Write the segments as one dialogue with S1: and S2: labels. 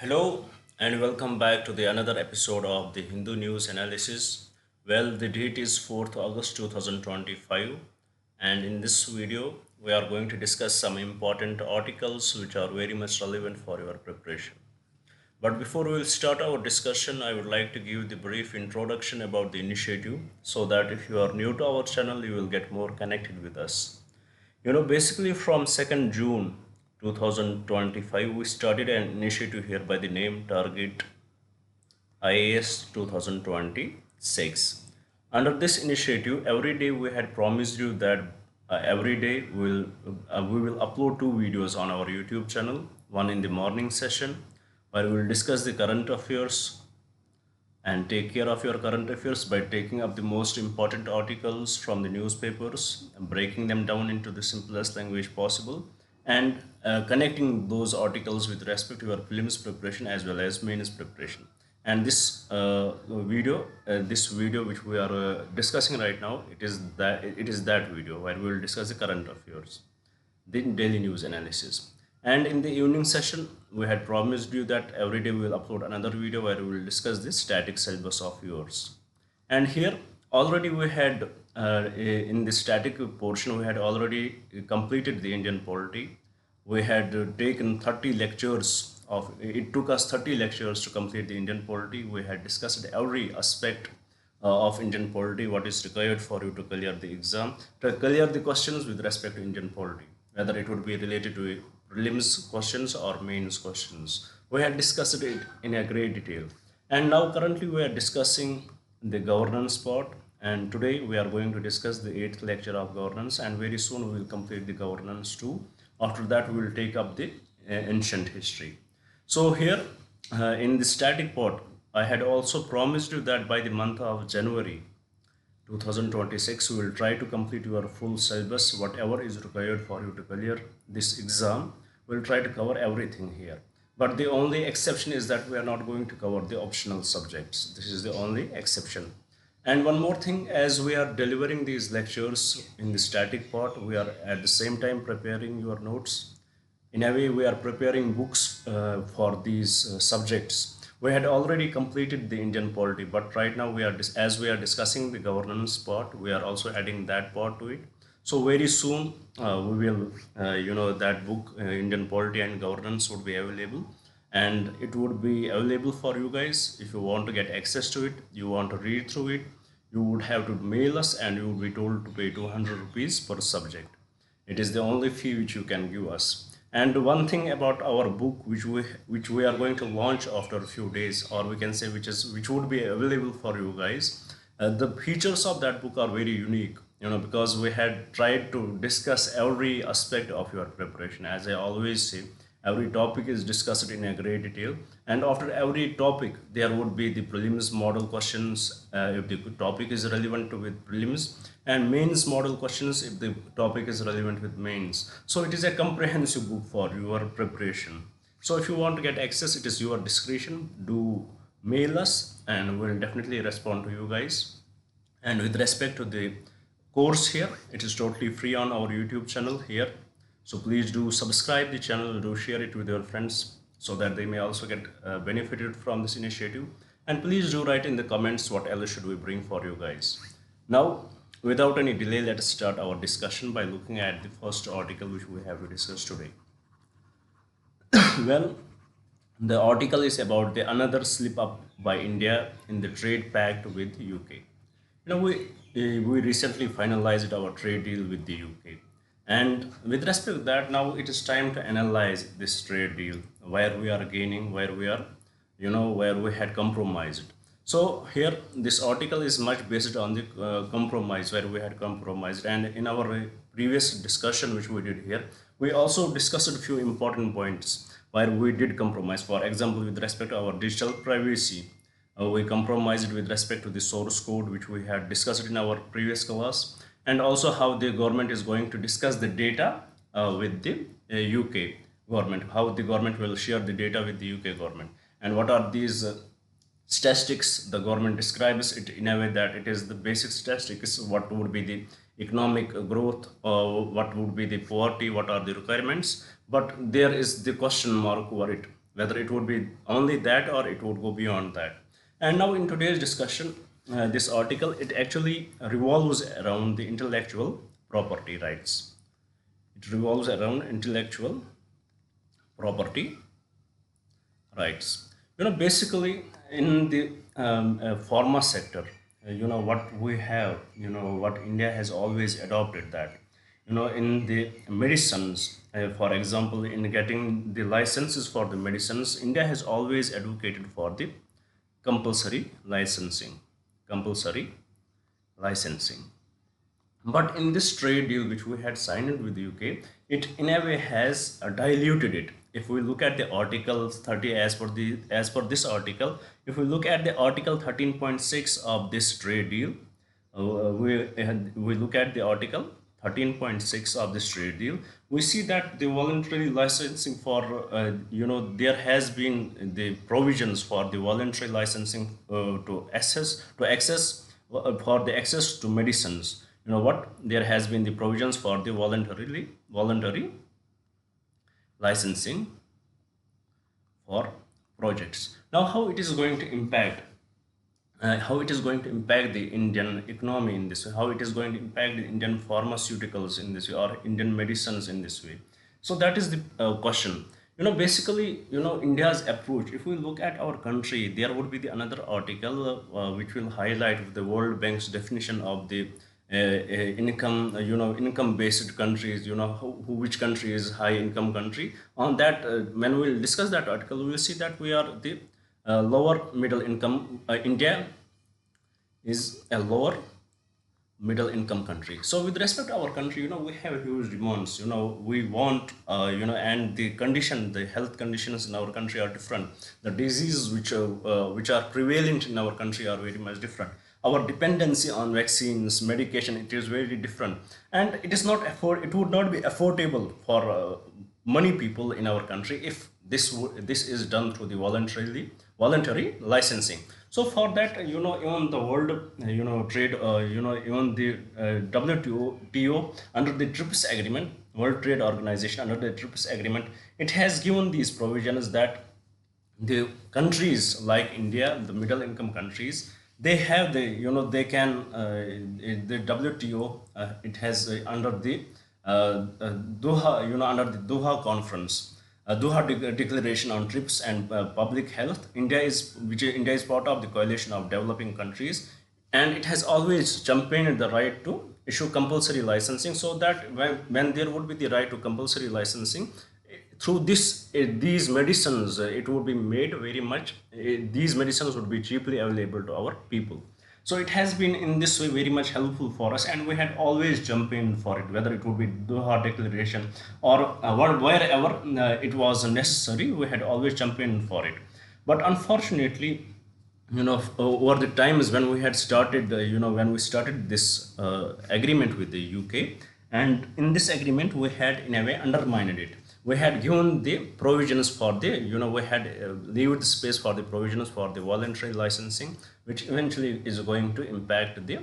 S1: Hello and welcome back to the another episode of the Hindu News Analysis. Well, the date is 4th August 2025, and in this video we are going to discuss some important articles which are very much relevant for your preparation. But before we will start our discussion, I would like to give the brief introduction about the initiative so that if you are new to our channel, you will get more connected with us. Basically from 2nd June 2025, we started an initiative here by the name Target IAS 2026. Under this initiative, every day we had promised you that every day we will upload two videos on our YouTube channel. One in the morning session, where we will discuss the current affairs and take care of your current affairs by taking up the most important articles from the newspapers and breaking them down into the simplest language possible and connecting those articles with respect to your prelims preparation as well as mains preparation. And this video which we are discussing right now, it is that video where we will discuss the current affairs, the daily news analysis. And in the evening session, we had promised you that every day we will upload another video where we will discuss the static syllabus of yours. And here already we had in the static portion, we had already completed the Indian polity. We had taken 30 lectures of it took us 30 lectures to complete the Indian polity. We had discussed every aspect of Indian polity, what is required for you to clear the exam, to clear the questions with respect to Indian polity, whether it would be related to prelims questions or mains questions. We had discussed it in a great detail. And now currently we are discussing the governance part. And today we are going to discuss the 8th lecture of governance, and very soon we will complete the governance too. After that we will take up the ancient history. So here in the static part, I had also promised you that by the month of January 2026, we will try to complete your full syllabus, whatever is required for you to clear this exam. We'll try to cover everything here. But the only exception is that we are not going to cover the optional subjects. This is the only exception. And one more thing, as we are delivering these lectures in the static part, we are at the same time preparing your notes. In a way, we are preparing books for these subjects. We had already completed the Indian polity, but right now as we are discussing the governance part, we are also adding that part to it. So very soon we will, that book, Indian polity and governance, would be available, and it would be available for you guys. If you want to get access to it, you want to read through it, you would have to mail us, and you would be told to pay 200 rupees per subject. It is the only fee which you can give us. And one thing about our book, which we are going to launch after a few days, or we can say which would be available for you guys. The features of that book are very unique, because we had tried to discuss every aspect of your preparation. As I always say, every topic is discussed in a great detail, and after every topic there would be the prelims model questions if the topic is relevant to with prelims, and mains model questions if the topic is relevant with mains. So it is a comprehensive book for your preparation. So if you want to get access, it is your discretion. Do mail us and we'll definitely respond to you guys. And with respect to the course here, it is totally free on our YouTube channel here. So please do subscribe the channel, do share it with your friends so that they may also get benefited from this initiative. And please do write in the comments what else should we bring for you guys. Now, without any delay, let us start our discussion by looking at the first article which we have to discuss today. Well, the article is about the another slip up by India in the trade pact with UK. We recently finalized our trade deal with the UK. And with respect to that, now it is time to analyze this trade deal, where we are gaining, where we are, where we had compromised. So here, this article is much based on the compromise, where we had compromised. And in our previous discussion, which we did here, we also discussed a few important points where we did compromise. For example, with respect to our digital privacy, we compromised with respect to the source code, which we had discussed in our previous class, and also how the government is going to discuss the data with the UK government, how the government will share the data with the UK government, and what are these statistics. The government describes it in a way that it is the basic statistics, what would be the economic growth, what would be the poverty, what are the requirements, but there is the question mark over it. whether it would be only that or it would go beyond that. And now in today's discussion, this article, it actually revolves around the intellectual property rights. It revolves around intellectual property rights. Basically in the pharma sector, what we have, what India has always adopted that, in the medicines, for example, in getting the licenses for the medicines, India has always advocated for the compulsory licensing. Compulsory licensing. But in this trade deal which we had signed with the UK, it in a way has diluted it. If we look at the Article 30 as per this article, if we look at the Article 13.6 of this trade deal, we look at the Article 13.6 of this trade deal, we see that the voluntary licensing for there has been the provisions for the voluntary licensing to access for the access to medicines. There has been the provisions for the voluntary licensing for projects. Now how it is going to impact the Indian economy in this way, how it is going to impact the Indian pharmaceuticals in this way, or Indian medicines in this way. So that is the question. Basically, India's approach, if we look at our country, there would be the another article which will highlight the World Bank's definition of the income, income based countries, which country is high income country. On that, when we will discuss that article, we will see that we are the lower middle income. India is a lower middle income country. So with respect to our country, we have huge demands. We want, and the health conditions in our country are different. The diseases which are prevalent in our country are very much different. Our dependency on vaccines, medication, it is very different, and it would not be affordable for many people in our country if this is done through the voluntary licensing. So for that, even the world, trade, even the WTO under the TRIPS agreement, World Trade Organization under the TRIPS agreement, it has given these provisions that the countries like India, the middle income countries, they have they can the WTO, it has under the Doha, under the Doha conference, Declaration on TRIPS and Public Health. India is part of the coalition of developing countries, and it has always championed the right to issue compulsory licensing, so that when there would be the right to compulsory licensing, through these medicines, it would be made very much, these medicines would be cheaply available to our people. So it has been in this way very much helpful for us, and we had always jumped in for it, whether it would be Doha Declaration or wherever it was necessary, we had always jumped in for it. But unfortunately, over the times when we had started, when we started this agreement with the UK, and in this agreement we had in a way undermined it. We had given the provisions for the, we had leave the space for the provisions for the voluntary licensing, which eventually is going to impact the,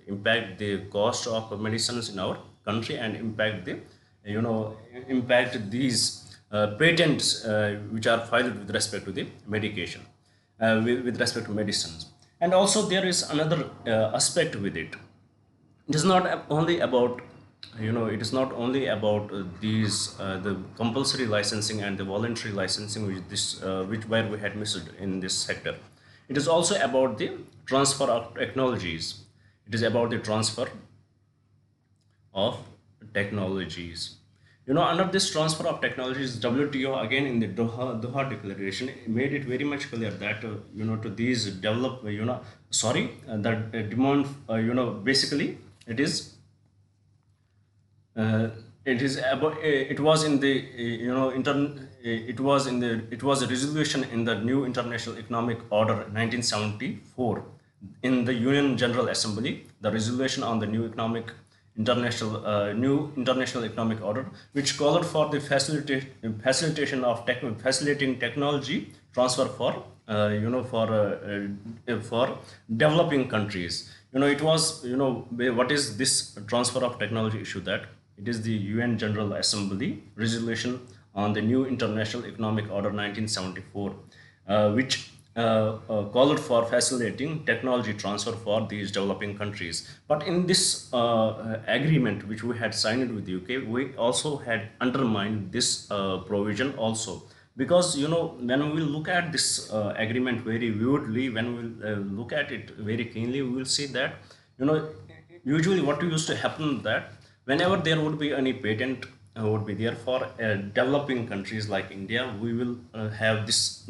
S1: impact the cost of medicines in our country, and impact the, impact these patents which are filed with respect to the medication, with respect to medicines. And also there is another aspect with it. It is not only about, it is not only about these the compulsory licensing and the voluntary licensing, which where we had missed in this sector. It is also about the transfer of technologies. It is about the transfer of technologies. Under this transfer of technologies, WTO again in the Doha Declaration made it very much clear that to these develop, that demand, basically it is about, it was in the it was a resolution in the new International Economic Order 1974 in the Union General Assembly, the resolution on the new international economic order, which called for the facilitation of facilitating technology transfer for for developing countries. It was, what is this transfer of technology issue? That it is the UN General Assembly resolution on the new International Economic Order 1974, which called for facilitating technology transfer for these developing countries. But in this agreement which we had signed with UK, we also had undermined this provision also, because when we look at this agreement very vividly, when we look at it very keenly, we will see that you know usually what used to happen that whenever there would be any patent would be there for developing countries like India, we will have this,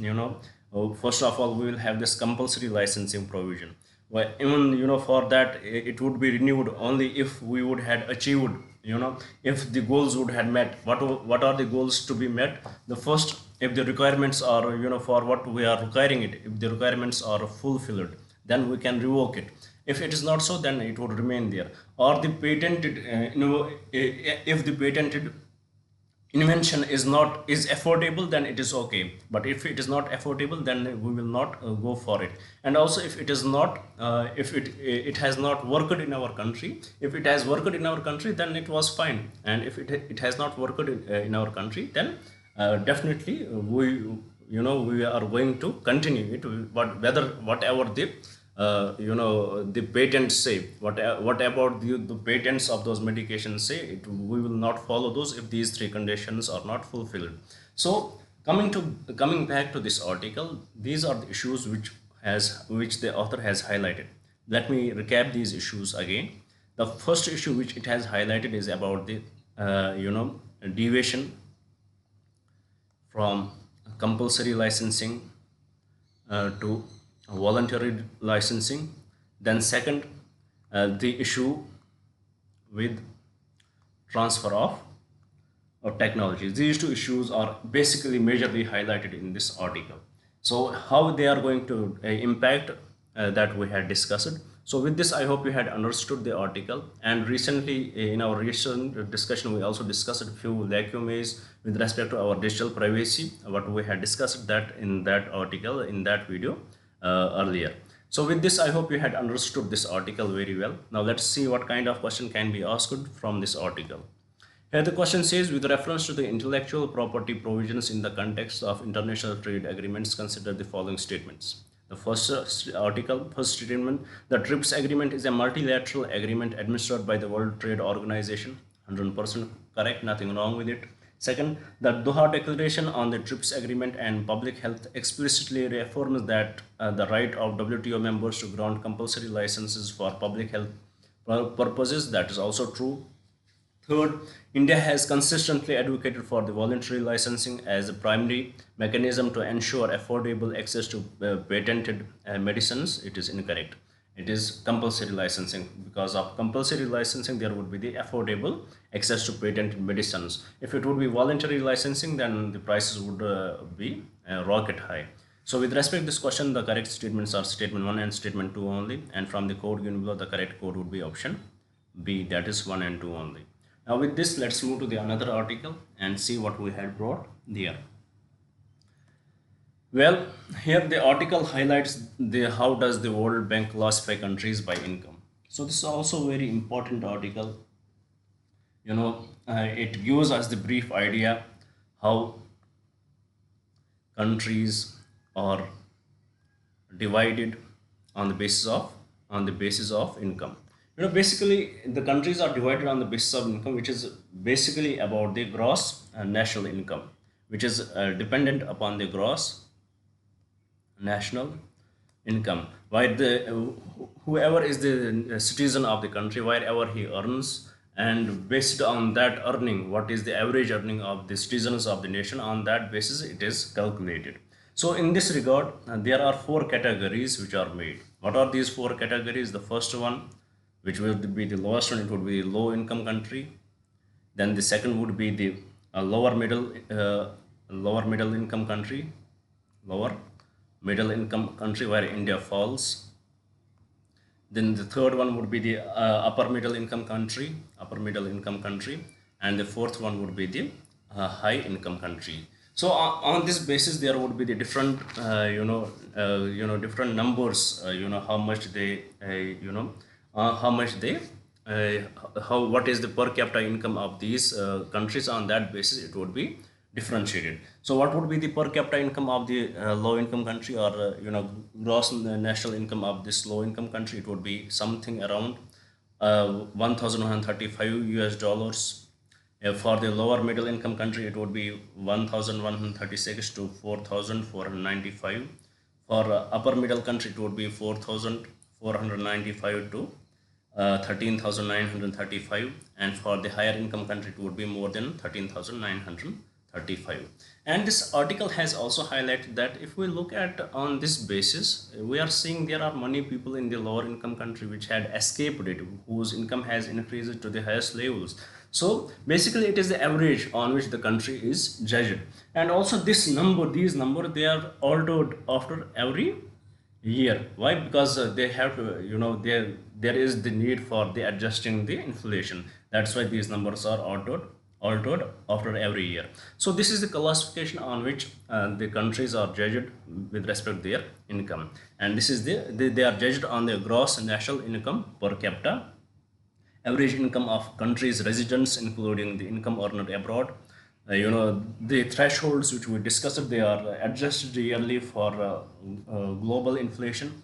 S1: first of all, we will have this compulsory licensing provision, where even for that it would be renewed only if we would had achieved, if the goals would had met. What are the goals to be met? The first, if the requirements are, for what we are requiring it, if the requirements are fulfilled, then we can revoke it. If it is not so, then it would remain there. Or the patented, if the patented invention is affordable, then it is okay. But if it is not affordable, then we will not go for it. And also, if it is not, if it has not worked in our country, if it has worked in our country, then it was fine. And if it has not worked in our country, then definitely we are going to continue it. But whatever the patents say, what about the patents of those medications say, we will not follow those if these three conditions are not fulfilled. So coming back to this article, these are the issues which the author has highlighted. Let me recap these issues again. The first issue which it has highlighted is about the deviation from compulsory licensing to voluntary licensing. Then second, the issue with transfer of technologies. These two issues are basically majorly highlighted in this article. So how they are going to impact, that we had discussed. So with this, I hope you had understood the article. And recently, in our recent discussion, we also discussed a few lacunae with respect to our digital privacy, what we had discussed that in that article, in that video earlier. So with this, I hope you had understood this article very well. Now let's see what kind of question can be asked from this article. Here the question says, with reference to the intellectual property provisions in the context of international trade agreements, consider the following statements. The first first statement, the TRIPS agreement is a multilateral agreement administered by the World Trade Organization. 100% correct, nothing wrong with it. Second, the Doha Declaration on the TRIPS agreement and public health explicitly reaffirms that the right of WTO members to grant compulsory licenses for public health purposes. That is also true. Third, India has consistently advocated for the voluntary licensing as a primary mechanism to ensure affordable access to patented medicines. It is incorrect. It is compulsory licensing. Because of compulsory licensing, there would be the affordable access to patented medicines. If it would be voluntary licensing, then the prices would be rocket high. So with respect to this question, the correct statements are statement 1 and statement 2 only. And from the code given below, the correct code would be option B, that is 1 and 2 only. Now with this, let's move to the another article and see what we had brought there. Well, here the article highlights how does the World Bank classify countries by income. So this is also a very important article. It gives us the brief idea how countries are divided on the basis of income. Basically the countries are divided on the basis of income, which is basically about the gross national income, which is dependent upon the gross national income. Where whoever is the citizen of the country, wherever he earns, and based on that earning, what is the average earning of the citizens of the nation, on that basis it is calculated. So in this regard, there are 4 categories which are made. What are these 4 categories? The first one, which would be the lowest one, it would be low income country. Then the second would be the lower middle income country, lower middle income country, where India falls. Then the third one would be the upper middle income country, and the fourth one would be the high income country. So on this basis, there would be the different different numbers, how much they what is the per capita income of these countries. On that basis, it would be differentiated. So what would be the per capita income of the low income country, or gross national income of this low income country? It would be something around 1135 US dollars. For the lower middle income country, it would be 1136 to 4495. For upper middle country, it would be 4495 to 13,935, and for the higher income country, it would be more than 13,935. And this article has also highlighted that if we look at on this basis, we are seeing there are many people in the lower income country which had escaped it, whose income has increased to the highest levels. So basically it is the average on which the country is judged. And also these number, they are altered after every year. Why? Because they have to, there is the need for the adjusting the inflation. That's why these numbers are altered after every year. So this is the classification on which the countries are judged with respect to their income, and this is they are judged on the gross national income per capita, average income of countries residents, including the income earned abroad. The thresholds which we discussed, they are adjusted yearly for global inflation.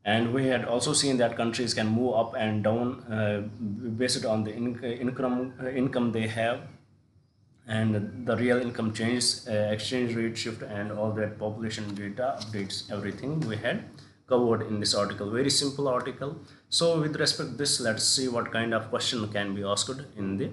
S1: And we had also seen that countries can move up and down based on the income they have, and the real income changes, exchange rate shift, and all that population data updates. Everything we had covered in this article, very simple article. So with respect to this, let's see what kind of question can be asked in the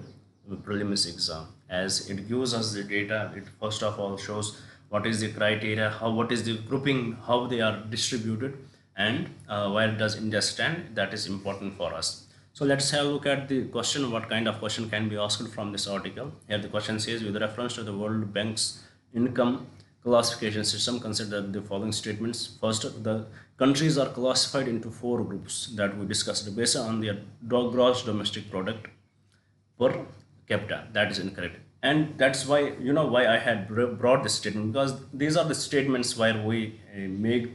S1: prelims exam. As it gives us the data, it first of all shows what is the criteria, what is the grouping, how they are distributed, and where does India stand. That is important for us. So let's have a look at the question, what kind of question can be asked from this article. Here the question says, with reference to the World Bank's income classification system, consider the following statements. First, the countries are classified into 4 groups that we discussed based on their gross domestic product per capita. That is incorrect, and that's why why I had brought this statement, because these are the statements where we make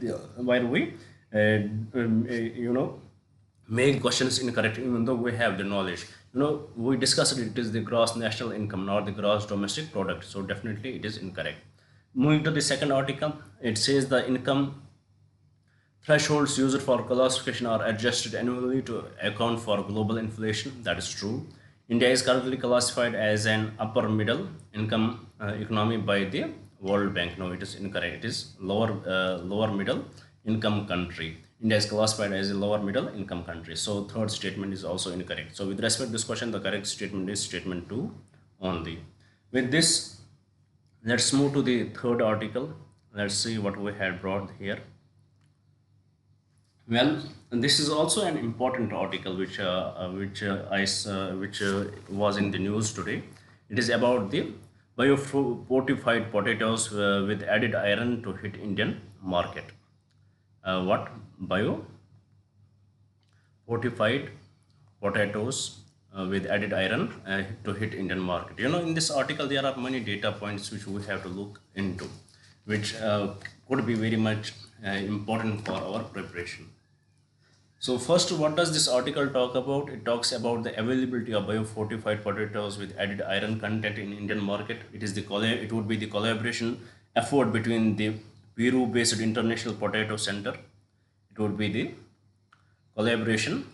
S1: questions incorrect, even though we have the knowledge. We discussed it is the gross national income, not the gross domestic product, so definitely it is incorrect. Moving to the second article, it says the income thresholds used for classification are adjusted annually to account for global inflation. That is true. India is currently classified as an upper middle income economy by the World Bank. No, it is incorrect. It is lower middle income country. India is classified as a lower middle income country. So third statement is also incorrect. So with respect to this question, the correct statement is statement 2 only. With this, let's move to the third article. Let's see what we had brought here. Well, this is also an important article which was in the news today. It is about the biofortified potatoes with added iron to hit Indian market. What biofortified potatoes with added iron to hit Indian market? In this article there are many data points which we have to look into, which could be very much important for our preparation. So first, what does this article talk about? It talks about the availability of biofortified potatoes with added iron content in Indian market. It would be the collaboration effort between the Peru-based International Potato Center. It would be the collaborative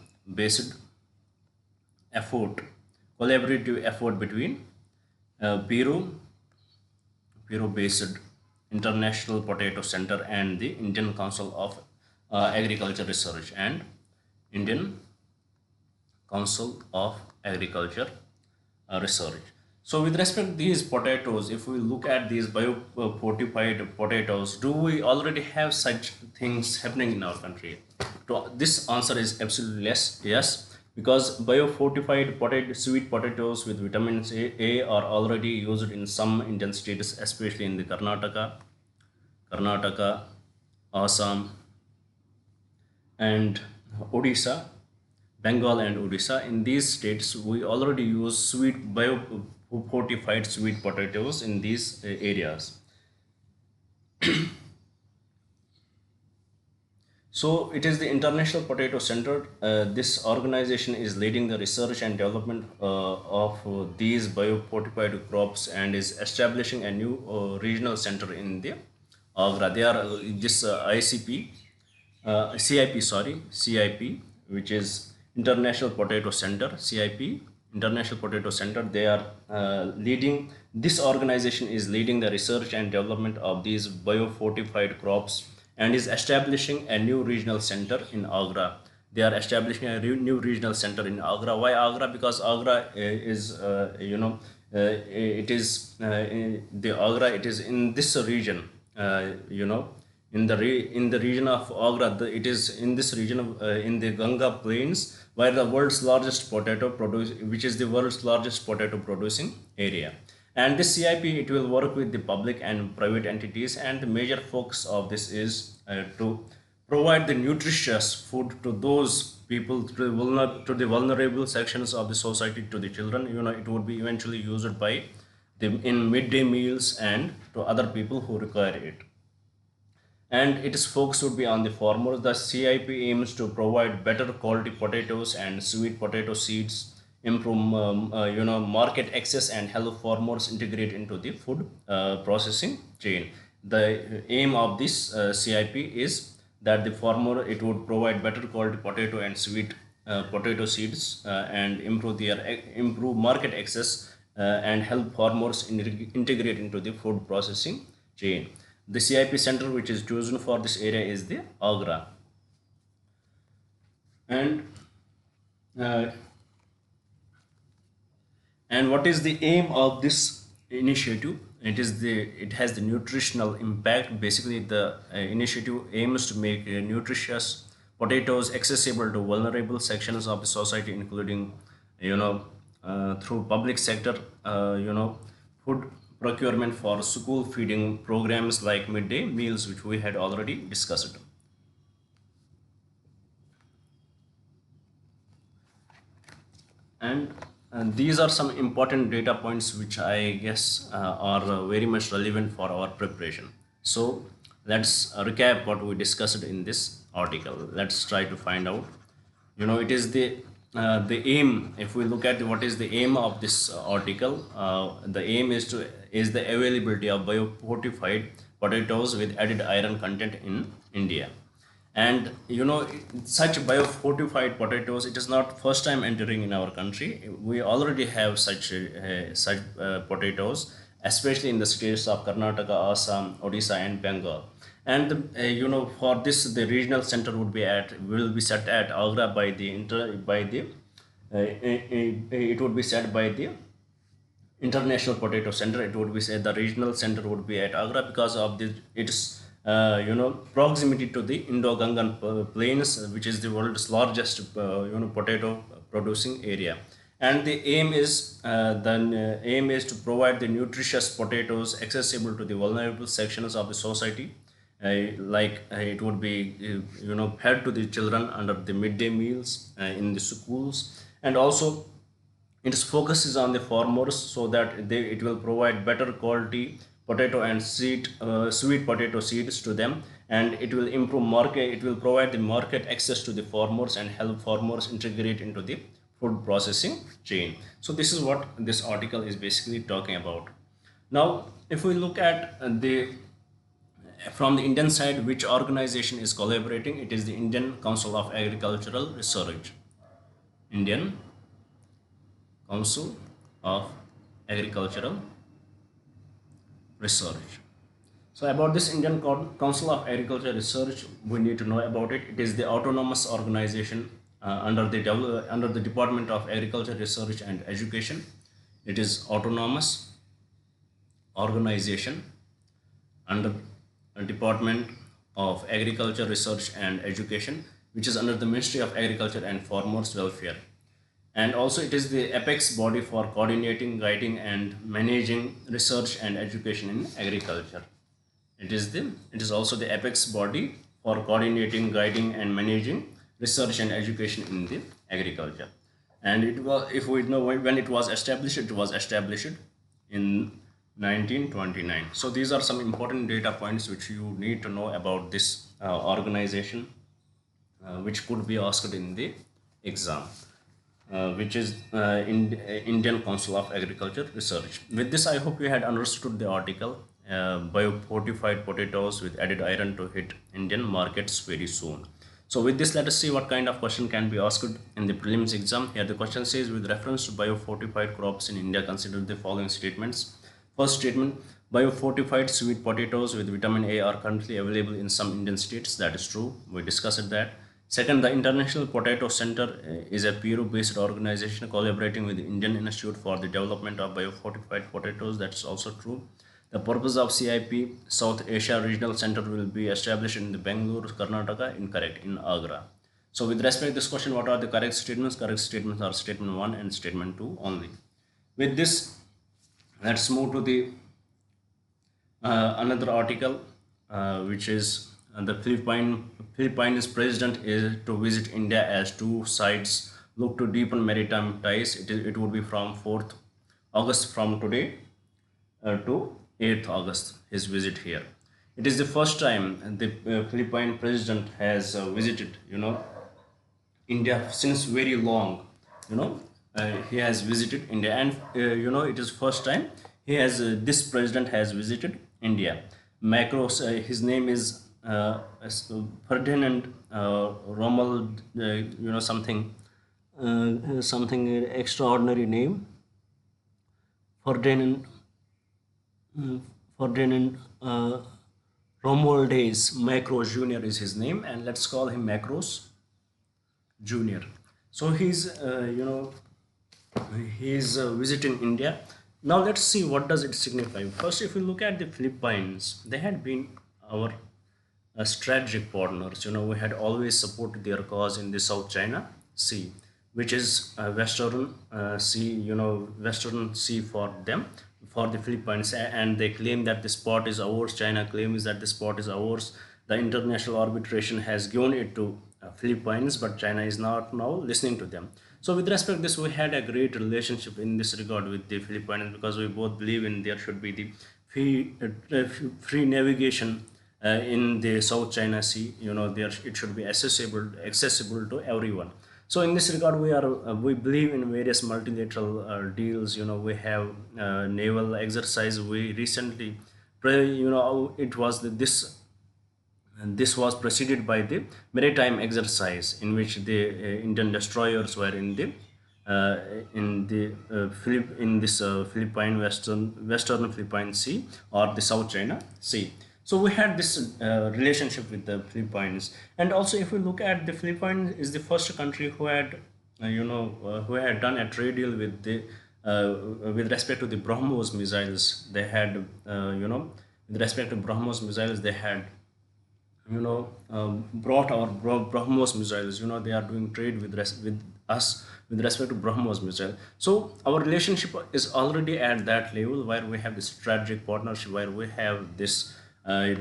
S1: effort between Peru-based International Potato Center and the Indian Council of Agriculture Research and Indian Council of Agriculture Research. So with respect to these potatoes, if we look at these biofortified potatoes, do we already have such things happening in our country? So this answer is absolutely yes, because biofortified sweet potatoes with vitamins A are already used in some Indian states, especially in the Karnataka, Assam, and Odisha, Bengal and Odisha. In these states, we already use biofortified sweet potatoes in these areas. So it is the International Potato Center. This organization is leading the research and development of these biofortified crops and is establishing a new regional center in the Agra. They are this ICP, CIP, sorry, CIP, which is International Potato Center, CIP, International Potato Center. They are leading, this organization is leading the research and development of these biofortified crops and is establishing a new regional center in Agra. They are establishing a new regional center in Agra. Why Agra? Because Agra is, it is the Agra. It is in this region. In the region of Agra. It is in this region of, in the Ganga Plains, where the world's largest potato produce, which is the world's largest potato producing area. And this CIP, it will work with the public and private entities, and the major focus of this is to provide the nutritious food to those people, to the vulnerable sections of the society, to the children. It would be eventually used by the in midday meals and to other people who require it. And its focus would be on the farmers. The CIP aims to provide better quality potatoes and sweet potato seeds, improve market access, and help farmers integrate into the food processing chain. The aim of this CIP is that the farmer, it would provide better quality potato and sweet potato seeds and improve market access and help farmers integrate into the food processing chain. The CIP center which is chosen for this area is the Agra. And uh, and what is the aim of this initiative? It has the nutritional impact. Basically, the initiative aims to make nutritious potatoes accessible to vulnerable sections of the society, including you know through public sector food procurement for school feeding programs like midday meals, which we had already discussed. And these are some important data points which I guess are very much relevant for our preparation. So let's recap what we discussed in this article. Let's try to find out. It is the aim. If we look at what is the aim of this article, the aim is the availability of biofortified potatoes with added iron content in India. And such biofortified potatoes, it is not first time entering in our country. We already have such potatoes, especially in the states of Karnataka, Assam, Odisha, and Bengal. And for this, the regional center will be set at Agra by the it would be set by the International Potato Center. It would be said the regional center would be at Agra because of its proximity to the Indo-Gangan plains, which is the world's largest potato producing area. And the aim is to provide the nutritious potatoes accessible to the vulnerable sections of the society, it would be fed to the children under the midday meals in the schools. And also its focus is on the farmers, so that it will provide better quality potato and sweet potato seeds to them, and it will provide the market access to the farmers and help farmers integrate into the food processing chain. So this is what this article is basically talking about. Now, if we look at the from the Indian side, which organization is collaborating, it is the Indian Council of Agricultural Research. Indian Council of Agricultural Research. So about this Indian Council of Agricultural Research, we need to know about it. It is the autonomous organization under the Department of Agriculture Research and Education. It is autonomous organization under the Department of Agriculture Research and Education, which is under the Ministry of Agriculture and Farmers Welfare. And also it is the apex body for coordinating, guiding, and managing research and education in agriculture. It is also the apex body for coordinating, guiding, and managing research and education in the agriculture. And it was, if we know when it was established in 1929. So these are some important data points which you need to know about this organization. which could be asked in the exam, which is Indian Council of Agriculture Research. With this, I hope you had understood the article. Biofortified potatoes with added iron to hit Indian markets very soon. So with this, let us see what kind of question can be asked in the prelims exam. Here the question says, with reference to biofortified crops in India, consider the following statements. First statement, biofortified sweet potatoes with vitamin A are currently available in some Indian states. That is true. We discussed that. Second, the International Potato Center is a Peru-based organization collaborating with the Indian Institute for the Development of Biofortified Potatoes. That's also true. The purpose of CIP South Asia Regional Center will be established in the Bangalore, Karnataka. Incorrect, in Agra. So with respect to this question, what are the correct statements? Correct statements are statement 1 and statement 2 only. With this, let's move to the another article, which is the Philippines president is to visit India as two sides look to deepen maritime ties. It would be from 4th August, from today to 8th August, his visit here. It is the first time the Philippine president has visited, India since very long. He has visited India, and it is first time he has this president has visited India. Macros, his name is Ferdinand Rommel, something extraordinary name. Ferdinand Ferdinand Romualdez Macros Jr. is his name, and let's call him Macros Jr. So he's visiting India. Now let's see what does it signify. First, if we look at the Philippines, they had been our strategic partners. We had always supported their cause in the South China Sea, which is Western Sea, Western Sea for them, for the Philippines, and they claim that the spot is ours. China claims that the spot is ours. The international arbitration has given it to Philippines, but China is not now listening to them. So with respect to this, we had a great relationship in this regard with the Philippines, because we both believe in there should be the free navigation in the South China Sea. There it should be accessible to everyone. So in this regard, we believe in various multilateral deals. We have naval exercise. We recently, it was this was preceded by the maritime exercise, in which the Indian destroyers were in this Philippine Western Philippine Sea, or the South China Sea. So we had this relationship with the Philippines, and also if we look at the Philippines, is the first country who had who had done a trade deal with the with respect to the BrahMos missiles. They had with respect to BrahMos missiles, they had brought our BrahMos missiles. They are doing trade with us with respect to BrahMos missile. So our relationship is already at that level, where we have this strategic partnership, where we have this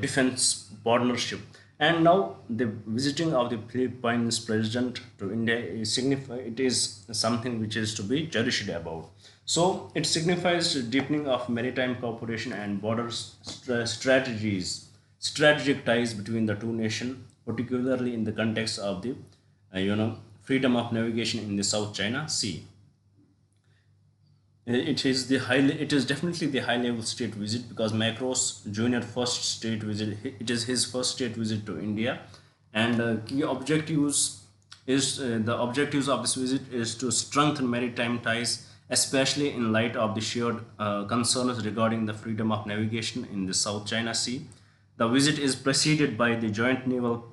S1: defense partnership. And now the visiting of the Philippines president to India is it is something which is to be cherished about. So it signifies deepening of maritime cooperation and strategic ties between the two nations, particularly in the context of the freedom of navigation in the South China Sea. It is definitely the high level state visit, because Macros Jr. first state visit. It is his first state visit to India, and key objectives the objectives of this visit is to strengthen maritime ties, especially in light of the shared concerns regarding the freedom of navigation in the South China Sea. The visit is preceded by the joint naval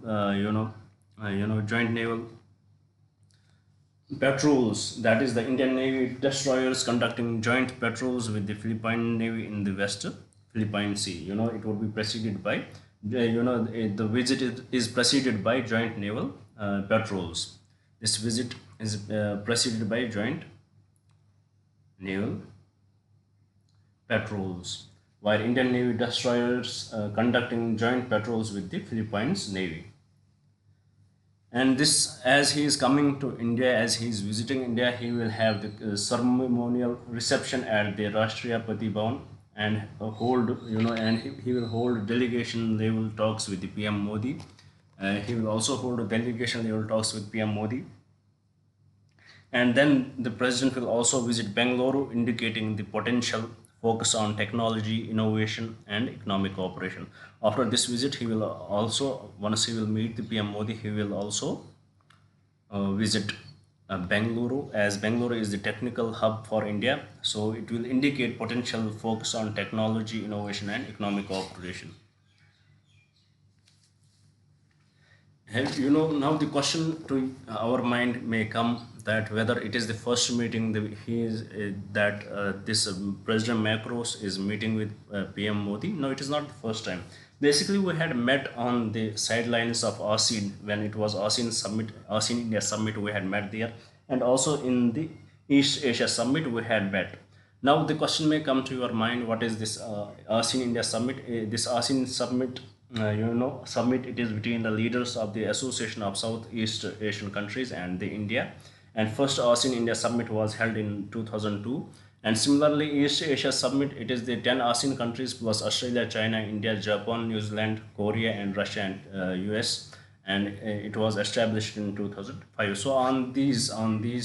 S1: patrols, that is the Indian Navy destroyers conducting joint patrols with the Philippine Navy in the West Philippine Sea. It would be preceded by the visit is preceded by joint naval patrols. This visit is preceded by joint naval patrols, while Indian Navy destroyers conducting joint patrols with the Philippines Navy. And this, as he is coming to India, as he is visiting India, he will have the ceremonial reception at the Rashtrapati Bhavan, and he will hold delegation level talks with the PM Modi, He will also hold a delegation level talks with PM Modi. And then the president will also visit Bangalore, indicating the potential focus on technology, innovation, and economic cooperation. After this visit, he will also, once he will meet the PM Modi, he will also visit Bangalore, as Bangalore is the technical hub for India. So it will indicate potential focus on technology, innovation, and economic cooperation. Now the question to our mind may come that whether it is the first meeting that this President Macron is meeting with PM Modi. No, it is not the first time. Basically, we had met on the sidelines of ASEAN when it was ASEAN summit, ASEAN India summit. We had met there, and also in the East Asia summit we had met. Now the question may come to your mind: what is this ASEAN India summit? This ASEAN summit, summit. It is between the leaders of the Association of Southeast Asian Countries and the India. And first ASEAN India summit was held in 2002. And similarly, East Asia summit. It is the 10 ASEAN countries plus Australia, China, India, Japan, New Zealand, Korea, and Russia and US. And it was established in 2005. So on these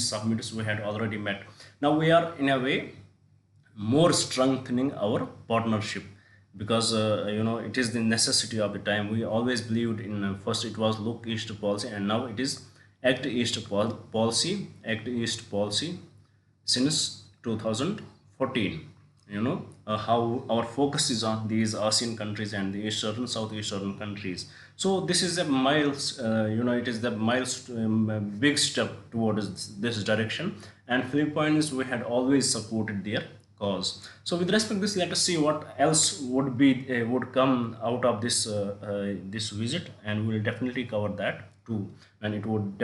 S1: summits we had already met. Now we are in a way more strengthening our partnership, because it is the necessity of the time. We always believed in first it was look east policy, and now it is act east policy since 2014. How our focus is on these ASEAN countries and the eastern southeastern countries. So this is a miles it is the miles big step towards this direction. And Philippines, we had always supported their cause. So with respect to this, let us see what else would come out of this visit, and we will definitely cover that too. And it would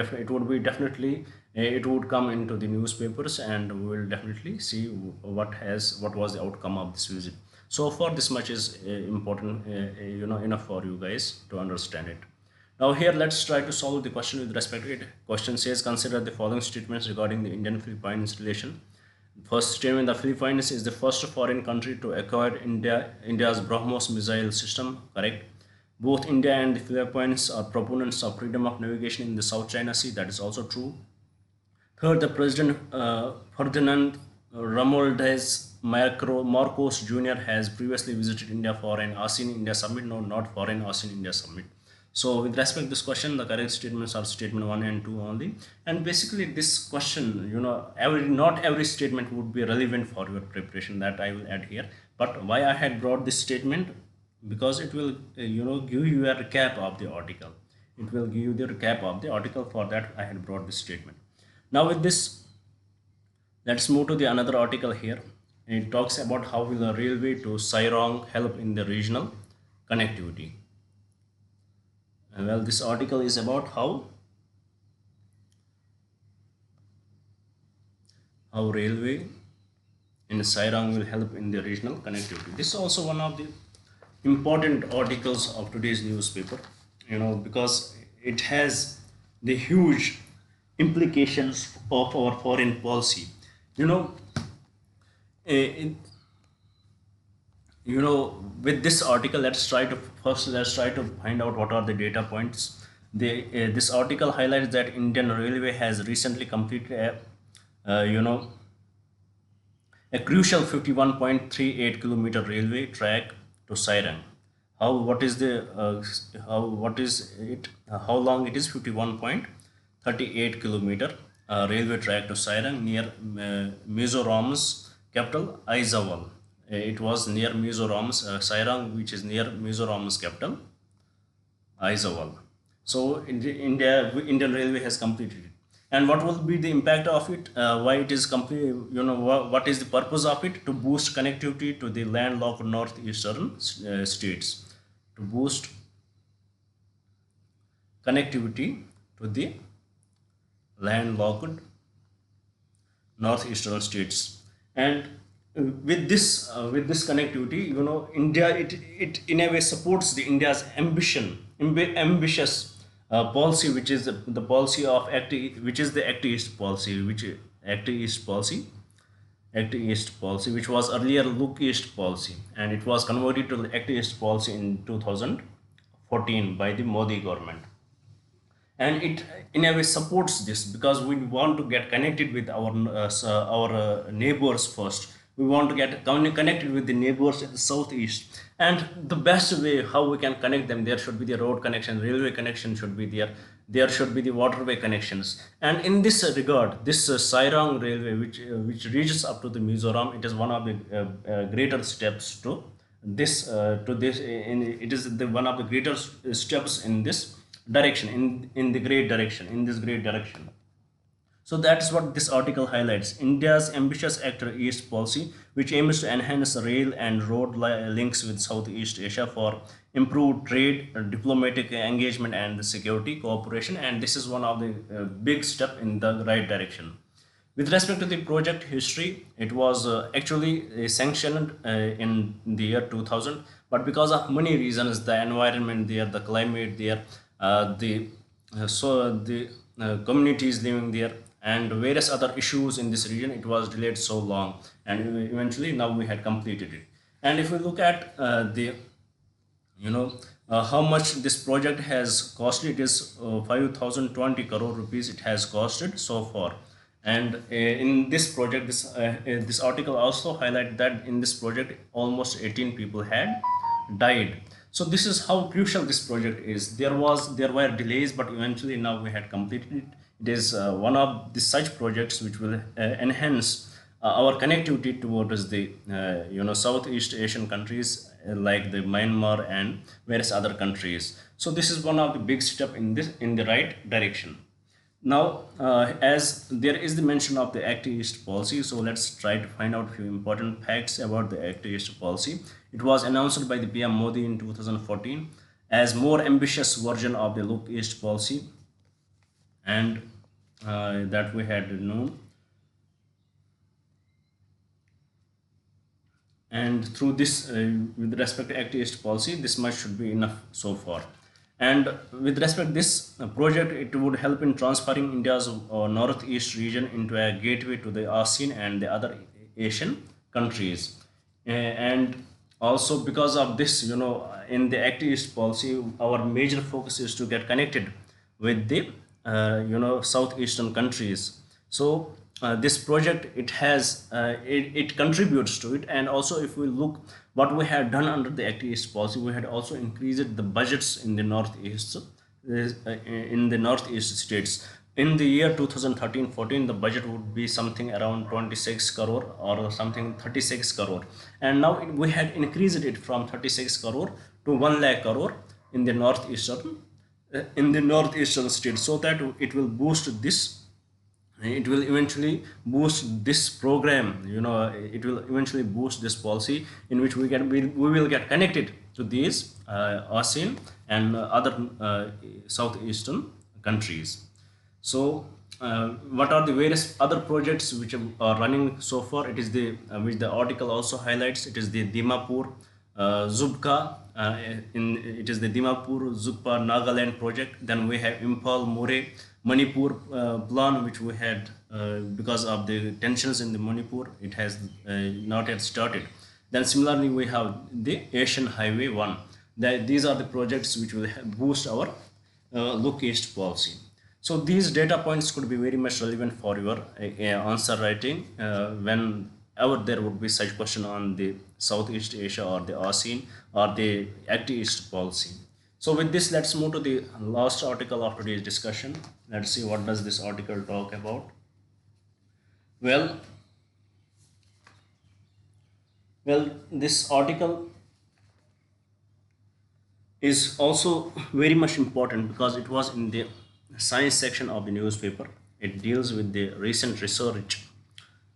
S1: come into the newspapers, and we will definitely see what was the outcome of this visit. So far, this much is important, enough for you guys to understand it. Now here, let's try to solve the question with respect to it. Question says, consider the following statements regarding the Indian-Philippines relation. First statement: the Philippines is the first foreign country to acquire India's BrahMos missile system. Correct. Both India and the Philippines are proponents of freedom of navigation in the South China Sea. That is also true. Third, the President Ferdinand Romualdez Marcos Jr. has previously visited India for an ASEAN India summit. No, not for an ASEAN India summit. So with respect to this question, the correct statements are statement 1 and 2 only. And basically this question, not every statement would be relevant for your preparation, that I will add here. But why I had brought this statement? Because it will, give you a recap of the article. It will give you the recap of the article. For that, I had brought this statement. Now with this, let's move to the another article here. It talks about how will the railway to Sairang help in the regional connectivity. Well, this article is about how railway in Sairang will help in the regional connectivity. This is also one of the important articles of today's newspaper, because it has the huge implications of our foreign policy. With this article, let's try to find out what are the data points. This article highlights that Indian Railway has recently completed a crucial 51.38 kilometer railway track to Sairang. How long it is? 51.38 kilometer railway track to Sairang near Mizoram's capital Aizawl. It was near Mizoram's Sairang, which is near Mizoram's capital Aizawl. So Indian Railway has completed it. And what will be the impact of it? Why it is complete? What is the purpose of it? To boost connectivity to the landlocked northeastern states. To boost connectivity to the landlocked northeastern states. And with this connectivity, India, it in a way supports the India's ambitious policy, which is the policy of which is the Act East policy, which was earlier Look East policy, and it was converted to the Act East policy in 2014 by the Modi government. and it in a way supports this, because we want to get connected with our neighbors first. We want to get connected with the neighbors in the southeast, and the best way how we can connect them, there should be the road connection, railway connection should be there, there should be the waterway connections. And in this regard, this Sairang railway, which reaches up to the Mizoram, it is one of the greater steps to this in, it is the one of the greater steps in this direction, in the great direction, in this great direction. So that's what this article highlights: India's ambitious Actor East policy, which aims to enhance rail and road links with Southeast Asia for improved trade, diplomatic engagement, and security cooperation. And this is one of the big step in the right direction. With respect to the project history, it was actually sanctioned in the year 2000, but because of many reasons, the environment there, the climate there, the communities living there, and various other issues in this region, it was delayed so long, and eventually now we had completed it. And if we look at the you know how much this project has costed, it is 5020 crore rupees it has costed so far. And in this project, this article also highlight that in this project almost 18 people had died. So this is how crucial this project is. There were delays, but eventually now we had completed it. It is one of the such projects which will enhance our connectivity towards the Southeast Asian countries like the Myanmar and various other countries. So this is one of the big step in the right direction. Now, as there is the mention of the Act East policy, so let's try to find out a few important facts about the Act East policy. It was announced by the PM Modi in 2014 as more ambitious version of the Look East policy, and that we had known. And through this, with respect to Act East policy, this much should be enough so far. And with respect to this project, it would help in transferring India's northeast region into a gateway to the ASEAN and the other Asian countries. And also because of this, in the Act East policy, our major focus is to get connected with the southeastern countries. So this project, it contributes to it. And also if we look what we had done under the Act East policy, we had also increased the budgets in the northeast states. In the year 2013-14, the budget would be something around 26 crore or something 36 crore, and now we had increased it from 36 crore to 1 lakh crore in the northeastern states, so that it will boost this, it will eventually boost this program, it will eventually boost this policy, in which we will get connected to these ASEAN and other southeastern countries. So what are the various other projects which are running so far? It is the which the article also highlights. It is the Dimapur Zubka, it is the Dimapur Zubka Nagaland project. Then we have Impal More Manipur plan, which we had because of the tensions in the Manipur, it has not yet started. Then similarly we have the Asian Highway 1. These are the projects which will boost our Look East policy. So these data points could be very much relevant for your answer writing whenever there would be such question on the Southeast Asia or the ASEAN or the Act East policy. So with this, let's move to the last article of today's discussion. Let's see what does this article talk about. Well, this article is also very much important because it was in the science section of the newspaper. It deals with the recent research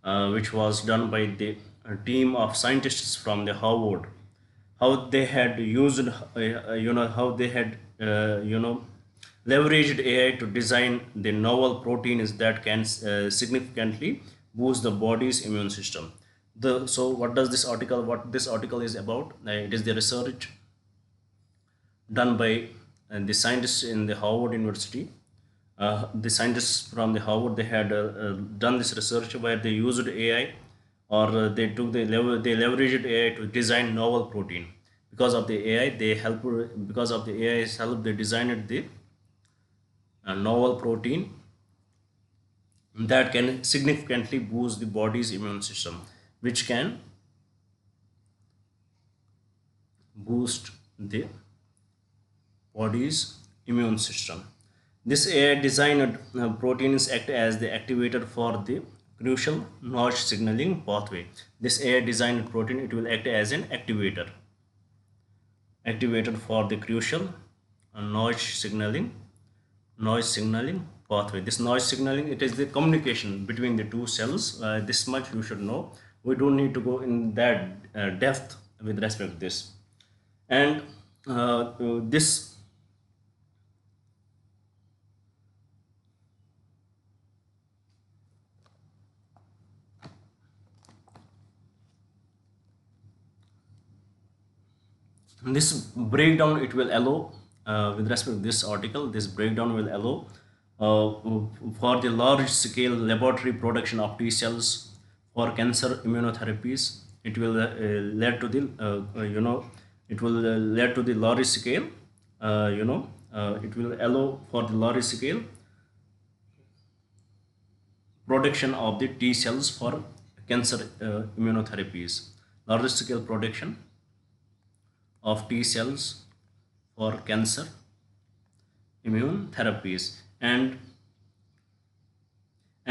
S1: which was done by the team of scientists from the Harvard, how they had used how they had leveraged AI to design the novel proteins that can significantly boost the body's immune system. So what this article is about, it is the research done by the scientists in the Harvard University. The scientists from the Harvard, they had done this research where they used AI, or they leveraged AI to design novel protein. Because of the AI, because of the AI's help, they designed the a novel protein that can significantly boost the body's immune system, which can boost the body's immune system. This AI designed proteins act as the activator for the crucial notch signaling pathway. This AI designed protein, it will act as an activator for the crucial notch signaling pathway. This notch signaling, it is the communication between the two cells. This much you should know. We don't need to go in that depth with respect to this. And this this breakdown, it will allow, with respect to this article, this breakdown will allow for the large scale laboratory production of T cells for cancer immunotherapies. It will lead to the it will lead to the large scale, it will allow for the large scale production of the T cells for cancer immunotherapies. Large scale production of T cells for cancer immune therapies. And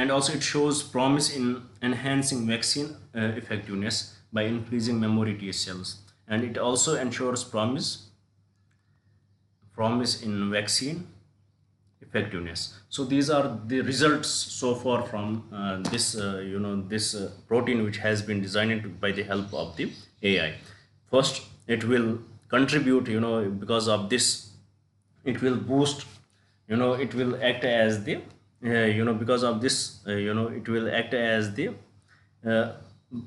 S1: also it shows promise in enhancing vaccine effectiveness by increasing memory T cells, and it also ensures promise in vaccine effectiveness. So these are the results so far from this protein which has been designed by the help of the AI. First, it will contribute, because of this, it will boost, it will act as the because of this, it will act as the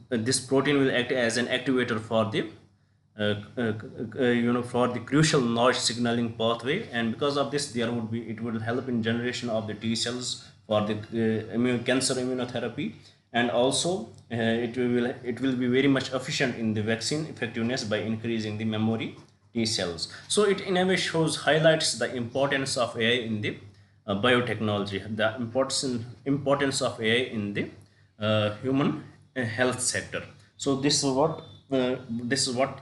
S1: this protein will act as an activator for the for the crucial notch signaling pathway, and because of this, it will help in generation of the T cells for the cancer immunotherapy, and also it will be very much efficient in the vaccine effectiveness by increasing the memory T cells. So it in a way highlights the importance of AI in the biotechnology, the importance of AI in the human health sector. So this is what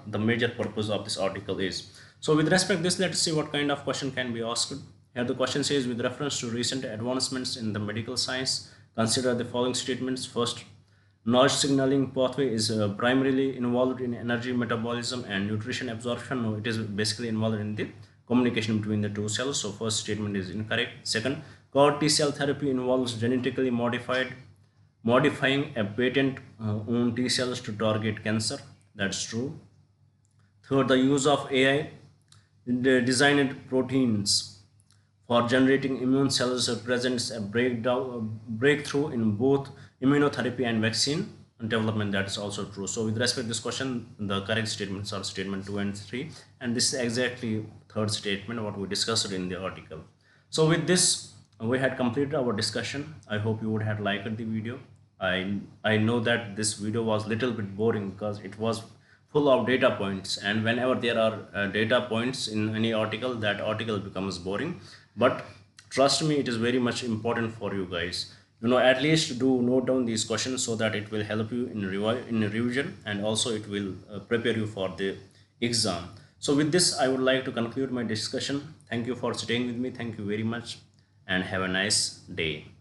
S1: the major purpose of this article is. So with respect to this, let's see what kind of question can be asked. Here the question says, with reference to recent advancements in the medical science, consider the following statements. First, notch signaling pathway is primarily involved in energy metabolism and nutrition absorption. No, it is basically involved in the communication between the two cells. So first statement is incorrect. Second, CAR T cell therapy involves genetically modifying a patent own T cells to target cancer. That's true. Third, the use of AI designed proteins for generating immune cells represents a breakthrough in both immunotherapy and vaccine development. That is also true. So with respect to this question, the correct statements are statement 2 and 3, and this is exactly third statement what we discussed in the article. So with this, we had completed our discussion. I hope you would have liked the video. I know that this video was little bit boring because it was full of data points, and whenever there are data points in any article, that article becomes boring. But trust me, it is very much important for you guys. At least do note down these questions so that it will help you in revision, and also it will prepare you for the exam. So with this, I would like to conclude my discussion. Thank you for staying with me. Thank you very much, and have a nice day.